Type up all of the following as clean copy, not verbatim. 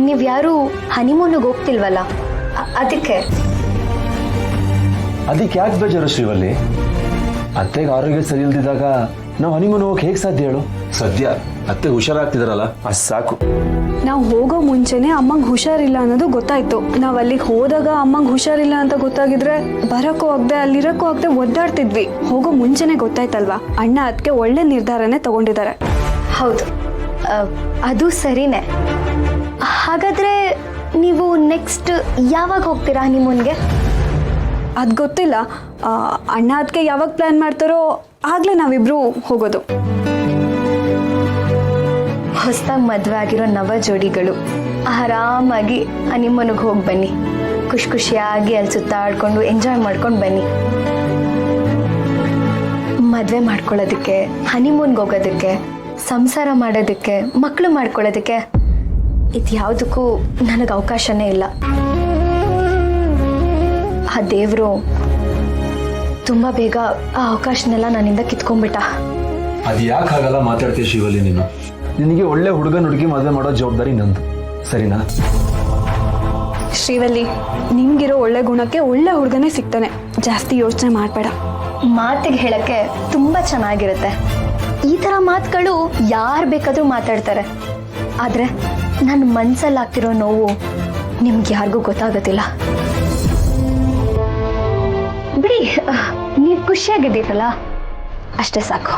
ನೀವು ಯಾರು ಹನಿಮೂನಿಗೆ ಹೋಗ್ತಿಲ್ವಲ್ಲ ಅದಕ್ಕೆ ಯಾಕೆ ಬೇಜಾರು ಶ್ರೀವಲ್ಲಿ? ಅತ್ತೆಗೆ ಆರೋಗ್ಯ ಸರಿ ಇಲ್ದಿದ್ದಾಗ ನಾವು ಹನಿಮೂನ್ ಹೋಗಕ್ಕೆ ಹೇಗೆ ಸಾಧ್ಯ ಹೇಳು? ಸದ್ಯ ಅತ್ತೆ ಹುಷಾರಾಗ್ತಿದಾರಲ್ಲ ಅಷ್ಟು ಸಾಕು. ನಾವು ಹೋಗೋ ಮುಂಚೆನೆ ಅಮ್ಮಂಗೆ ಹುಷಾರಿಲ್ಲ ಅನ್ನೋದು ಗೊತ್ತಾಯ್ತು. ನಾವು ಅಲ್ಲಿಗೆ ಹೋದಾಗ ಅಮ್ಮಂಗೆ ಹುಷಾರಿಲ್ಲ ಅಂತ ಗೊತ್ತಾಗಿದ್ರೆ ಬರೋಕ್ಕೂ ಆಗದೆ ಅಲ್ಲಿರೋಕ್ಕೂ ಆಗದೆ ಒದ್ದಾಡ್ತಿದ್ವಿ. ಹೋಗೋ ಮುಂಚೆನೆ ಗೊತ್ತಾಯ್ತಲ್ವಾ? ಅಣ್ಣ ಅದಕ್ಕೆ ಒಳ್ಳೆ ನಿರ್ಧಾರನೇ ತಗೊಂಡಿದ್ದಾರೆ. ಹೌದು, ಅದು ಸರಿನೇ. ಹಾಗಾದ್ರೆ ನೀವು ನೆಕ್ಸ್ಟ್ ಯಾವಾಗ ಹೋಗ್ತೀರಾ ಹನಿಮೂನ್ಗೆ? ಅದು ಗೊತ್ತಿಲ್ಲ. ಅಣ್ಣ ಅದಕ್ಕೆ ಯಾವಾಗ ಪ್ಲ್ಯಾನ್ ಮಾಡ್ತಾರೋ ಆಗಲೇ ನಾವಿಬ್ರು ಹೋಗೋದು. ಹೊಸದಾಗಿ ಮದುವೆ ಆಗಿರೋ ನವ ಜೋಡಿಗಳು ಆರಾಮಾಗಿ ಹನಿಮೂನಿಗೆ ಹೋಗಿ ಬನ್ನಿ. ಖುಷಿಯಾಗಿ ಅಲ್ಲಿ ಸುತ್ತಾಡ್ಕೊಂಡು ಎಂಜಾಯ್ ಮಾಡ್ಕೊಂಡು ಬನ್ನಿ. ಮದುವೆ ಮಾಡ್ಕೊಳ್ಳೋದಕ್ಕೆ, ಹನಿಮೂನ್ಗೆ ಹೋಗೋದಕ್ಕೆ, ಸಂಸಾರ ಮಾಡೋದಕ್ಕೆ, ಮಕ್ಕಳು ಮಾಡ್ಕೊಳ್ಳೋದಕ್ಕೆ ಇದು ಯಾವುದಕ್ಕೂ ನನಗೆ ಅವಕಾಶನೇ ಇಲ್ಲ. ಆ ದೇವರು ತುಂಬ ಬೇಗ ಆ ಅವಕಾಶನೆಲ್ಲ ನನ್ನಿಂದ ಕಿತ್ಕೊಂಡ್ಬಿಟ್ಟ. ಅದು ಯಾಕೆ ಹಾಗೆಲ್ಲ ಮಾತಾಡ್ತೀಯ ಶಿವಲ್ಲಿ? ನಿನಗೆ ಒಳ್ಳೆ ಹುಡುಗಿ ಮದುವೆ ಮಾಡೋ ಜವಾಬ್ದಾರಿ ನಂದು, ಸರಿನಾ? ಶ್ರೀವಲ್ಲಿ, ನಿಮ್ಗಿರೋ ಒಳ್ಳೆ ಗುಣಕ್ಕೆ ಒಳ್ಳೆ ಹುಡುಗನೇ ಸಿಗ್ತಾನೆ. ಜಾಸ್ತಿ ಯೋಚನೆ ಮಾಡಬೇಡ. ಮಾತಿಗೆ ಹೇಳಕ್ಕೆ ತುಂಬ ಚೆನ್ನಾಗಿರುತ್ತೆ. ಈ ಥರ ಮಾತುಗಳು ಯಾರು ಬೇಕಾದರೂ ಮಾತಾಡ್ತಾರೆ. ಆದರೆ ನನ್ನ ಮನಸ್ಸಲ್ಲಿ ಆಗ್ತಿರೋ ನೋವು ನಿಮ್ಗೆ ಯಾರಿಗೂ ಗೊತ್ತಾಗೋದಿಲ್ಲ. ಬಿಡಿ, ನೀವು ಖುಷಿಯಾಗಿದ್ದೀರಲ್ಲ ಅಷ್ಟೇ ಸಾಕು.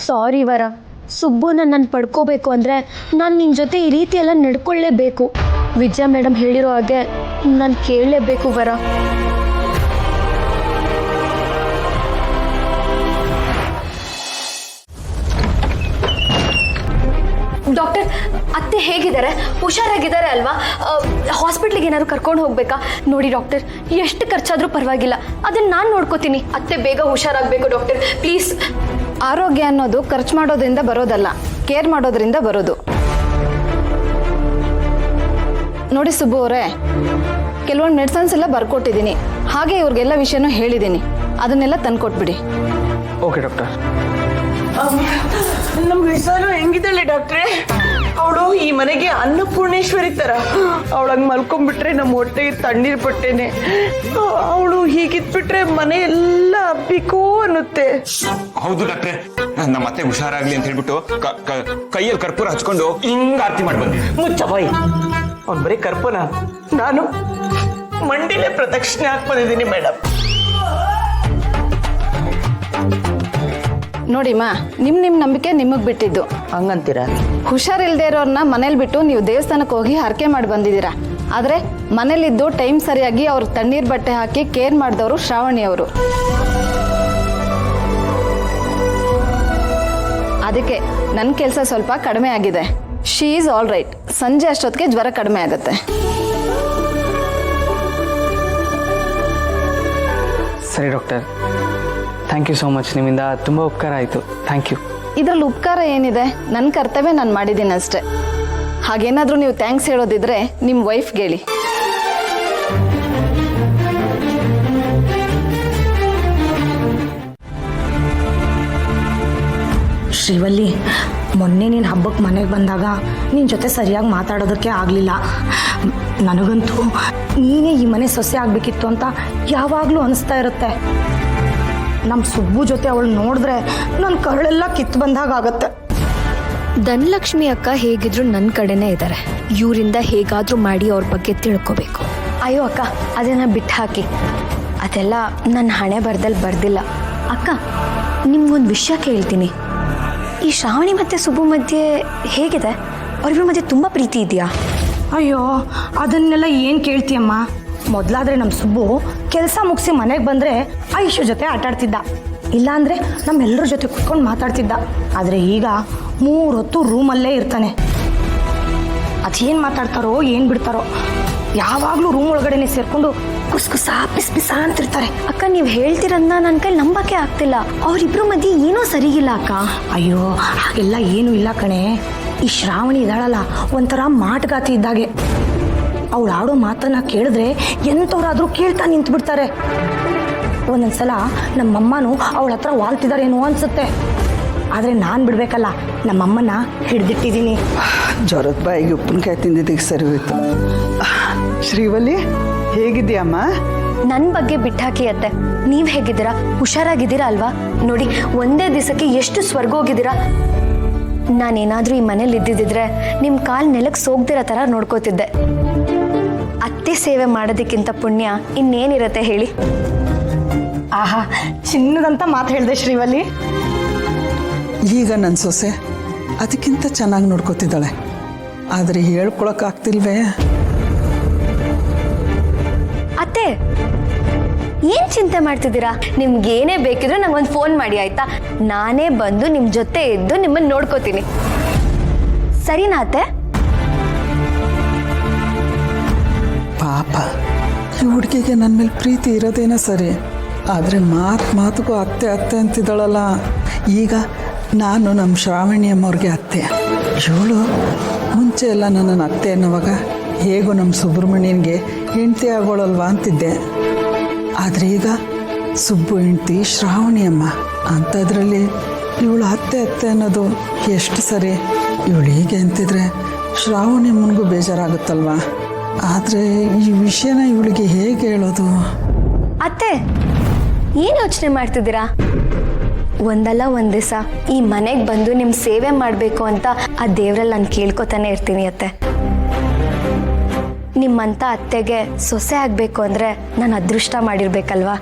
ಸಾರಿ ವರ, ಸುಬ್ಬುನ ನಾನು ಪಡ್ಕೋಬೇಕು ಅಂದರೆ ನಾನು ನಿನ್ನ ಜೊತೆ ಈ ರೀತಿ ಎಲ್ಲ ನಡ್ಕೊಳ್ಳೇಬೇಕು. ವಿಜಯ ಮೇಡಮ್ ಹೇಳಿರೋ ಹಾಗೆ ನಾನು ಕೇಳಲೇಬೇಕು ವರ. ಡಾಕ್ಟರ್, ಅತ್ತೆ ಹೇಗಿದ್ದಾರೆ? ಹುಷಾರಾಗಿದ್ದಾರೆ ಅಲ್ವಾ? ಹಾಸ್ಪಿಟ್ಲಿಗೆ ಏನಾದ್ರು ಕರ್ಕೊಂಡು ಹೋಗ್ಬೇಕಾ? ನೋಡಿ ಡಾಕ್ಟರ್, ಎಷ್ಟು ಖರ್ಚಾದರೂ ಪರವಾಗಿಲ್ಲ, ಅದನ್ನು ನಾನು ನೋಡ್ಕೋತೀನಿ. ಅತ್ತೆ ಬೇಗ ಹುಷಾರಾಗಬೇಕು ಡಾಕ್ಟರ್, ಪ್ಲೀಸ್. ಆರೋಗ್ಯ ಅನ್ನೋದು ಖರ್ಚು ಮಾಡೋದ್ರಿಂದ ಬರೋದಲ್ಲ, ಕೇರ್ ಮಾಡೋದ್ರಿಂದ ಬರೋದು. ನೋಡಿ ಸುಬ್ಬು ಅವರೇ, ಕೆಲವೊಂದು ಮೆಡಿಸನ್ಸ್ ಎಲ್ಲ ಬರ್ಕೊಟ್ಟಿದ್ದೀನಿ, ಹಾಗೆ ಇವ್ರಿಗೆಲ್ಲ ವಿಷಯನೂ ಹೇಳಿದ್ದೀನಿ. ಅದನ್ನೆಲ್ಲ ತಂದ್ಕೊಟ್ಬಿಡಿ. Okay doctor. ನಮ್ಮ ವಿಸಾಲು ಹೆಂಗಿದ್ದಾಳೆ ಡಾಕ್ಟ್ರೇ? ಅವಳು ಈ ಮನೆಗೆ ಅನ್ನಪೂರ್ಣೇಶ್ವರಿ ತರ. ಅವಳಂಗೆ ಮಲ್ಕೊಂಡ್ಬಿಟ್ರೆ ನಮ್ಮ ಹೊಟ್ಟೆಗೆ ತಣ್ಣೀರ್ ಪಟ್ಟೆನೆ. ಅವಳು ಹೀಗಿದ್ಬಿಟ್ರೆ ಮನೆ ಎಲ್ಲ ಅಬ್ಬಿಕೋ ಅನ್ನುತ್ತೆ. ಹೌದು ಡಾಕ್ಟ್ರೆ, ನಮ್ಮ ಅತ್ತೆ ಹುಷಾರಾಗ್ಲಿ ಅಂತ ಹೇಳ್ಬಿಟ್ಟು ಕೈಯಲ್ಲಿ ಕರ್ಪೂರ ಹಚ್ಕೊಂಡು ಹಿಂಗ್ ಆರತಿ ಮಾಡಿ ಬಂದಿ. ಮುಚ್ಚ ಬಾಯಿ, ಅವ್ನು ಬರೀ ಕರ್ಪೂರ, ನಾನು ಮಂಡಿಲೆ ಪ್ರದಕ್ಷಿಣೆ ಹಾಕ್ಬಂದಿದ್ದೀನಿ ಮೇಡಮ್. ನೋಡಿಮ್ಮ, ನಿಮ್ಮ ನಂಬಿಕೆ ನಿಮಗೆ ಬಿಟ್ಟಿದ್ದು. ಹಂಗಂತೀರಾ? ಹುಷಾರಿಲ್ದೇ ಇರೋರ್ನ ಮನೇಲಿ ಬಿಟ್ಟು ನೀವು ದೇವಸ್ಥಾನಕ್ಕೆ ಹೋಗಿ ಹರಕೆ ಮಾಡಿ ಬಂದಿದ್ದೀರಾ. ಆದರೆ ಮನೇಲಿದ್ದು ಟೈಮ್ ಸರಿಯಾಗಿ ಅವ್ರ ತಣ್ಣೀರ್ ಬಟ್ಟೆ ಹಾಕಿ ಕೇರ್ ಮಾಡಿದವರು ಶ್ರಾವಣಿ ಅವರು. ಅದಕ್ಕೆ ನನ್ನ ಕೆಲಸ ಸ್ವಲ್ಪ ಕಡಿಮೆ ಆಗಿದೆ. She is all right. ಸಂಜೆ ಅಷ್ಟೊತ್ತಿಗೆ ಜ್ವರ ಕಡಿಮೆ ಆಗುತ್ತೆ. ಸರಿ doctor, thank you so much. ನಿಮ್ಮಿಂದ ತುಂಬ ಉಪಕಾರ ಆಯಿತು. Thank you. ಇದರಲ್ಲಿ ಉಪಕಾರ ಏನಿದೆ? ನನ್ನ ಕರ್ತವ್ಯ ನಾನು ಮಾಡಿದ್ದೀನಿ ಅಷ್ಟೇ. ಹಾಗೇನಾದರೂ ನೀವು ಥ್ಯಾಂಕ್ಸ್ ಹೇಳೋದಿದ್ರೆ ನಿಮ್ಮ ವೈಫ್ಗೆ ಹೇಳಿ. ಶ್ರೀವಲ್ಲಿ, ಮೊನ್ನೆ ನೀನು ಹಬ್ಬಕ್ಕೆ ಮನೆಗೆ ಬಂದಾಗ ನಿನ್ನ ಜೊತೆ ಸರಿಯಾಗಿ ಮಾತಾಡೋದಕ್ಕೆ ಆಗಲಿಲ್ಲ. ನನಗಂತೂ ನೀನೇ ಈ ಮನೆ ಸೊಸೆ ಆಗಬೇಕಿತ್ತು ಅಂತ ಯಾವಾಗಲೂ ಅನಿಸ್ತಾ ಇರುತ್ತೆ. ನಮ್ಮ ಸುಬ್ಬು ಜೊತೆ ಅವಳು ನೋಡಿದ್ರೆ ನನ್ನ ಕರಳೆಲ್ಲ ಕಿತ್ತು ಬಂದಾಗ ಆಗತ್ತೆ. ಧನಲಕ್ಷ್ಮಿ ಅಕ್ಕ ಹೇಗಿದ್ರು ನನ್ನ ಕಡೆನೇ ಇದ್ದಾರೆ. ಇವರಿಂದ ಹೇಗಾದರೂ ಮಾಡಿ ಅವ್ರ ಬಗ್ಗೆ ತಿಳ್ಕೋಬೇಕು. ಅಯ್ಯೋ ಅಕ್ಕ, ಅದನ್ನು ಬಿಟ್ಟು ಹಾಕಿ. ಅದೆಲ್ಲ ನನ್ನ ಹಣೆ ಬರ್ದಿಲ್ಲ. ಅಕ್ಕ, ನಿಮ್ಗೊಂದು ವಿಷಯ ಕೇಳ್ತೀನಿ. ಈ ಶ್ರಾವಣಿ ಮತ್ತು ಸುಬ್ಬು ಮಧ್ಯೆ ಹೇಗಿದೆ? ಅವ್ರಿಬ್ರ ಮಧ್ಯೆ ತುಂಬ ಪ್ರೀತಿ ಇದೆಯಾ? ಅಯ್ಯೋ, ಅದನ್ನೆಲ್ಲ ಏನು ಕೇಳ್ತೀಯಮ್ಮ? ಮೊದಲಾದರೆ ನಮ್ಮ ಸುಬ್ಬು ಕೆಲಸ ಮುಗಿಸಿ ಮನೆಗೆ ಬಂದರೆ ಐಶು ಜೊತೆ ಆಟಾಡ್ತಿದ್ದ, ಇಲ್ಲಾಂದರೆ ನಮ್ಮೆಲ್ಲರ ಜೊತೆ ಕುತ್ಕೊಂಡು ಮಾತಾಡ್ತಿದ್ದ. ಆದರೆ ಈಗ 3 ಹೊತ್ತು ರೂಮಲ್ಲೇ ಇರ್ತಾನೆ. ಅದೇನು ಮಾತಾಡ್ತಾರೋ ಏನು ಬಿಡ್ತಾರೋ, ಯಾವಾಗಲೂ ರೂಮ್ ಒಳಗಡೆನೆ ಸೇರಿಕೊಂಡು ಕುಸ್ಕುಸ ಪಿಸ್ ಅಂತಿರ್ತಾರೆ. ಅಕ್ಕ, ನೀವು ಹೇಳ್ತಿರೋದನ್ನ ನನ್ನ ಕೈ ನಂಬಕ್ಕೆ ಆಗ್ತಿಲ್ಲ. ಅವರಿಬ್ರು ಮಧ್ಯೆ ಏನೋ ಸರಿಗಿಲ್ಲ ಅಕ್ಕ. ಅಯ್ಯೋ, ಹಾಗೆಲ್ಲ ಏನೂ ಇಲ್ಲ ಕಣೆ. ಈ ಶ್ರಾವಣಿ ಇದ್ದಾಳಲ್ಲ, ಒಂಥರ ಮಾಟಗಾತಿ ಇದ್ದಾಗೆ. ಅವಳು ಆಡೋ ಮಾತನ್ನ ಕೇಳಿದ್ರೆ ಎಂಥವ್ರಾದ್ರೂ ಕೇಳ್ತಾ ನಿಂತು ಬಿಡ್ತಾರೆ. ಒಂದೊಂದ್ಸಲ ನಮ್ಮಮ್ಮನೂ ಅವಳ ಹತ್ರ ವಾಲ್ತಿದಾರೇನೋ ಅನ್ಸುತ್ತೆ. ಆದರೆ ನಾನು ಬಿಡ್ಬೇಕಲ್ಲ, ನಮ್ಮಮ್ಮನ ಹಿಡ್ದಿಟ್ಟಿದ್ದೀನಿ. ಜ್ವರದ ಬಾಯಿಗೆ ಉಪ್ಪಿನಕಾಯಿ ತಿಂದಿದ್ದಕ್ಕೆ ಸರಿ ಹೋಯ್ತು. ಶ್ರೀವಲ್ಲಿ ಹೇಗಿದ್ದೀಯಮ್ಮ? ನನ್ನ ಬಗ್ಗೆ ಬಿಟ್ಟಾಕಿ ಅತ್ತೆ, ನೀವ್ ಹೇಗಿದ್ದೀರಾ? ಹುಷಾರಾಗಿದ್ದೀರಾ ಅಲ್ವಾ? ನೋಡಿ, ಒಂದೇ ದಿವಸಕ್ಕೆ ಎಷ್ಟು ಸ್ವರ್ಗ ಹೋಗಿದ್ದೀರಾ. ನಾನೇನಾದ್ರೂ ಈ ಮನೇಲಿ ಇದ್ದಿದ್ರೆ ನಿಮ್ ಕಾಲ್ ನೆಲಕ್ಕೆ ಸೋಗ್ದಿರೋ ತರ ನೋಡ್ಕೋತಿದ್ದೆ. ಅತ್ತೆ ಸೇವೆ ಮಾಡೋದಕ್ಕಿಂತ ಪುಣ್ಯ ಇನ್ನೇನಿರತ್ತೆ ಹೇಳಿ? ಆಹಾ, ಚಿನ್ನದಂತ ಮಾತು ಹೇಳಿದೆ ಶ್ರೀವಲ್ಲಿ. ಈಗ ನನ್ನ ಸೊಸೆ ಅದಕ್ಕಿಂತ ಚೆನ್ನಾಗಿ ನೋಡ್ಕೋತಿದ್ದಾಳೆ. ಆದರೆ ಹೇಳ್ಕೊಳಕ್ಕಾಗ್ತಿಲ್ವೇ? ಅತ್ತೆ, ಏನ್ ಚಿಂತೆ ಮಾಡ್ತಿದ್ದೀರಾ? ನಿಮ್ಗೆ ಏನೇ ಬೇಕಿದ್ರು ನಂಗೊಂದು ಫೋನ್ ಮಾಡಿ ಆಯ್ತಾ? ನಾನೇ ಬಂದು ನಿಮ್ ಜೊತೆ ಇದ್ದು ನಿಮ್ಮನ್ನ ನೋಡ್ಕೋತೀನಿ. ಸರಿನಾ ಅತ್ತೆ? ಪಾಪ, ಈ ಹುಡುಗಿಗೆ ನನ್ನ ಮೇಲೆ ಪ್ರೀತಿ ಇರೋದೇನೋ ಸರಿ, ಆದರೆ ಮಾತಿಗೂ ಅತ್ತೆ ಅತ್ತೆ ಅಂತಿದ್ದಾಳಲ್ಲ. ಈಗ ನಾನು ನಮ್ಮ ಶ್ರಾವಣಿ ಅಮ್ಮವ್ರಿಗೆ ಅತ್ತೆ. ಇವಳು ಮುಂಚೆ ಎಲ್ಲ ನನ್ನನ್ನು ಅತ್ತೆ ಅನ್ನೋವಾಗ ಹೇಗೂ ನಮ್ಮ ಸುಬ್ರಹ್ಮಣ್ಯನಿಗೆ ಹೆಂಡತಿ ಆಗೋಳಲ್ವಾ ಅಂತಿದ್ದೆ. ಆದರೆ ಈಗ ಸುಬ್ಬು ಹೆಂಡತಿ ಶ್ರಾವಣಿ ಅಮ್ಮ ಅಂಥದ್ರಲ್ಲಿ ಇವಳು ಅತ್ತೆ ಅತ್ತೆ ಅನ್ನೋದು ಎಷ್ಟು ಸರಿ? ಇವಳು ಹೀಗೆ ಅಂತಿದ್ರೆ ಶ್ರಾವಣಿ ಅಮ್ಮನಿಗೂ ಬೇಜಾರಾಗುತ್ತಲ್ವಾ? ಆದರೆ ಈ ವಿಷಯನ ಇವಳಿಗೆ ಹೇಗೆ ಹೇಳೋದು? ಅತ್ತೆ, ಏನ್ ಯೋಚನೆ ಮಾಡ್ತಿದ್ದೀರಾ? ಒಂದಲ್ಲ ಒಂದ್ ದಿವಸ ಈ ಮನೆಗೆ ಬಂದು ನಿಮ್ ಸೇವೆ ಮಾಡ್ಬೇಕು ಅಂತ ಆ ದೇವ್ರಲ್ಲಿ ನಾನು ಕೇಳ್ಕೊತಾನೆ ಇರ್ತೀನಿ ಅತ್ತೆ. ನಿಮ್ಮಂತ ಅತ್ತೆಗೆ ಸೊಸೆ ಆಗ್ಬೇಕು ಅಂದ್ರೆ ನಾನು ಅದೃಷ್ಟ ಮಾಡಿರ್ಬೇಕಲ್ವಾ?